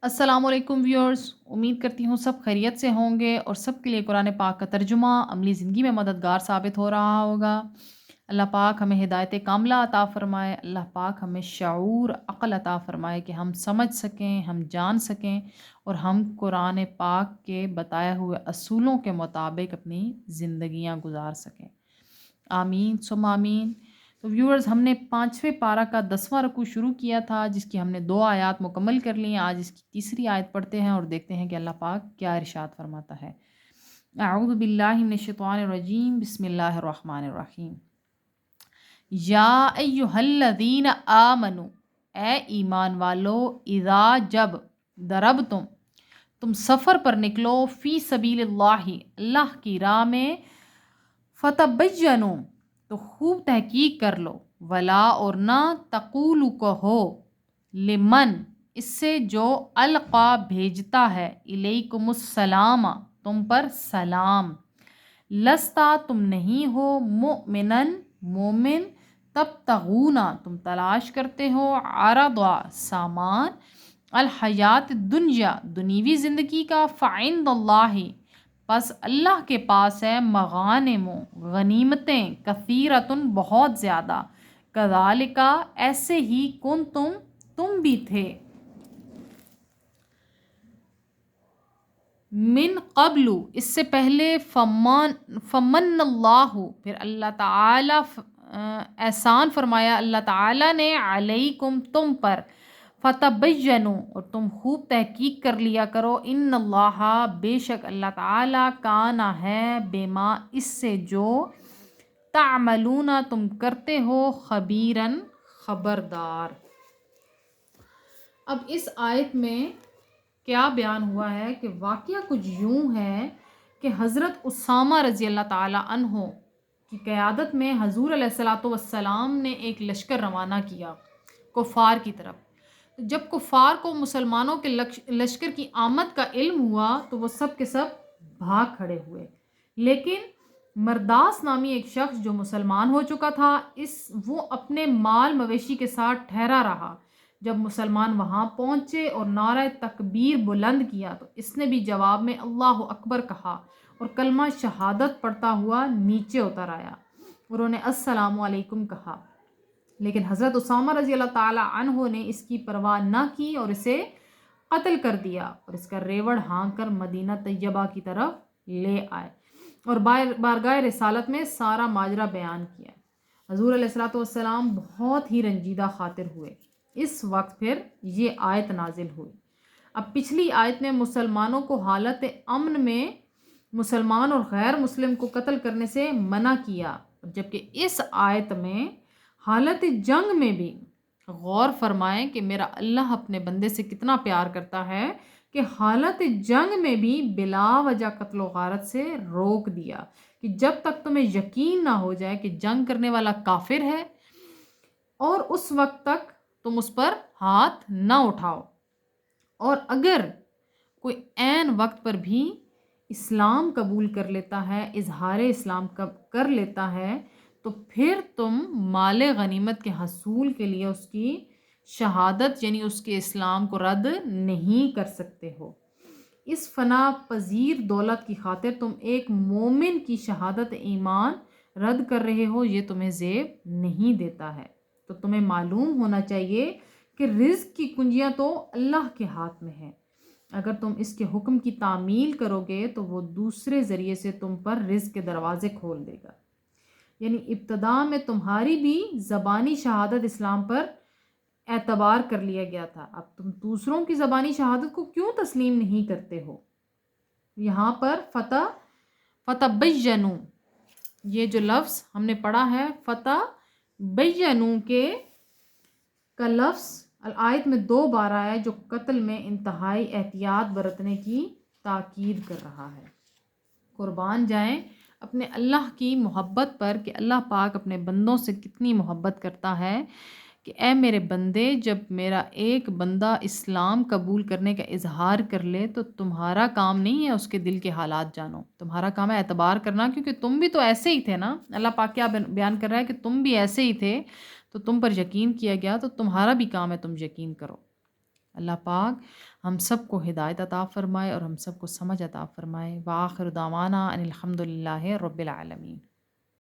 السلام علیکم ویورز، امید کرتی ہوں سب خیریت سے ہوں گے اور سب کے لیے قرآن پاک کا ترجمہ عملی زندگی میں مددگار ثابت ہو رہا ہوگا۔ اللہ پاک ہمیں ہدایت کاملہ عطا فرمائے، اللہ پاک ہمیں شعور عقل عطا فرمائے کہ ہم سمجھ سکیں، ہم جان سکیں اور ہم قرآن پاک کے بتائے ہوئے اصولوں کے مطابق اپنی زندگیاں گزار سکیں۔ آمین ثم آمین۔ تو ویورز، ہم نے 5ویں پارہ کا 10واں رکوع شروع کیا تھا، جس کی ہم نے 2 آیات مکمل کر لی ہیں۔ آج اس کی تیسری آیت پڑھتے ہیں اور دیکھتے ہیں کہ اللہ پاک کیا ارشاد فرماتا ہے۔ اعوذ باللہ من الشیطان الرجیم، بسم اللہ الرحمن الرحیم۔ یا ایہا الذین آمنو، اے ایمان والو، اذا جب ضربتم، تم سفر پر نکلو، فی سبیل اللہ، اللہ کی راہ میں، فتبینوا، تو خوب تحقیق کر لو، ولا اور نہ تقولو کہو، لمن، اس سے جو القا بھیجتا ہے، الیکم السلام، تم پر سلام، لستا تم نہیں ہو، مؤمنن مومن، تبتغونا تم تلاش کرتے ہو، عرضا سامان، الحیات الدنیا دنیوی زندگی کا، فعند اللہ پس اللہ کے پاس ہے، مغانم غنیمتیں، کثیرتن بہت زیادہ، کذالک ایسے ہی، تم بھی تھے، من قبل اس سے پہلے، فمن اللہ پھر اللہ تعالی احسان فرمایا اللہ تعالی نے، علیکم تم پر، فتبینوا اور تم خوب تحقیق کر لیا کرو، ان اللہ بے شک اللہ تعالی کانا ہے، بما اس سے جو، تعملون تم کرتے ہو، خبیرن خبردار۔ اب اس آیت میں کیا بیان ہوا ہے کہ واقعہ کچھ یوں ہے کہ حضرت اسامہ رضی اللہ تعالی عنہ کی قیادت میں حضور علیہ الصلوۃ والسلام نے ایک لشکر روانہ کیا کفار کی طرف۔ جب کفار کو مسلمانوں کے لشکر کی آمد کا علم ہوا تو وہ سب کے سب بھاگ کھڑے ہوئے، لیکن مرداس نامی ایک شخص جو مسلمان ہو چکا تھا، وہ اپنے مال مویشی کے ساتھ ٹھہرا رہا۔ جب مسلمان وہاں پہنچے اور نعرہ تکبیر بلند کیا تو اس نے بھی جواب میں اللہ اکبر کہا اور کلمہ شہادت پڑھتا ہوا نیچے اتر آیا۔ انہوں نے السلام علیکم کہا، لیکن حضرت اسامہ رضی اللہ تعالی عنہ نے اس کی پرواہ نہ کی اور اسے قتل کر دیا اور اس کا ریوڑ ہانک کر مدینہ طیبہ کی طرف لے آئے اور بارگاہ رسالت میں سارا ماجرا بیان کیا۔ حضور علیہ الصلوۃ والسلام بہت ہی رنجیدہ خاطر ہوئے۔ اس وقت پھر یہ آیت نازل ہوئی۔ اب پچھلی آیت نے مسلمانوں کو حالت امن میں مسلمان اور غیر مسلم کو قتل کرنے سے منع کیا، جبکہ اس آیت میں حالت جنگ میں بھی غور فرمائیں کہ میرا اللہ اپنے بندے سے کتنا پیار کرتا ہے کہ حالت جنگ میں بھی بلا وجہ قتل و غارت سے روک دیا کہ جب تک تمہیں یقین نہ ہو جائے کہ جنگ کرنے والا کافر ہے، اور اس وقت تک تم اس پر ہاتھ نہ اٹھاؤ، اور اگر کوئی عین وقت پر بھی اسلام قبول کر لیتا ہے، اظہار اسلام کر لیتا ہے، تو پھر تم مال غنیمت کے حصول کے لیے اس کی شہادت یعنی اس کے اسلام کو رد نہیں کر سکتے ہو۔ اس فنا پذیر دولت کی خاطر تم ایک مومن کی شہادت ایمان رد کر رہے ہو، یہ تمہیں زیب نہیں دیتا ہے۔ تو تمہیں معلوم ہونا چاہیے کہ رزق کی کنجیاں تو اللہ کے ہاتھ میں ہیں۔ اگر تم اس کے حکم کی تعمیل کرو گے تو وہ دوسرے ذریعے سے تم پر رزق کے دروازے کھول دے گا۔ یعنی ابتدا میں تمہاری بھی زبانی شہادت اسلام پر اعتبار کر لیا گیا تھا، اب تم دوسروں کی زبانی شہادت کو کیوں تسلیم نہیں کرتے ہو؟ یہاں پر فتبینوا، یہ جو لفظ ہم نے پڑھا ہے فتبینوا کے کا لفظ آیت میں 2 بار آیا ہے، جو قتل میں انتہائی احتیاط برتنے کی تاکید کر رہا ہے۔ قربان جائیں اپنے اللہ کی محبت پر کہ اللہ پاک اپنے بندوں سے کتنی محبت کرتا ہے کہ اے میرے بندے، جب میرا ایک بندہ اسلام قبول کرنے کا اظہار کر لے تو تمہارا کام نہیں ہے اس کے دل کے حالات جانو، تمہارا کام ہے اعتبار کرنا، کیونکہ تم بھی تو ایسے ہی تھے نا۔ اللہ پاک کیا بیان کر رہا ہے کہ تم بھی ایسے ہی تھے، تو تم پر یقین کیا گیا، تو تمہارا بھی کام ہے تم یقین کرو۔ اللہ پاک ہم سب کو ہدایت عطا فرمائے اور ہم سب کو سمجھ عطا فرمائے۔ وآخر دعوانا ان الحمد للہ رب العالمین۔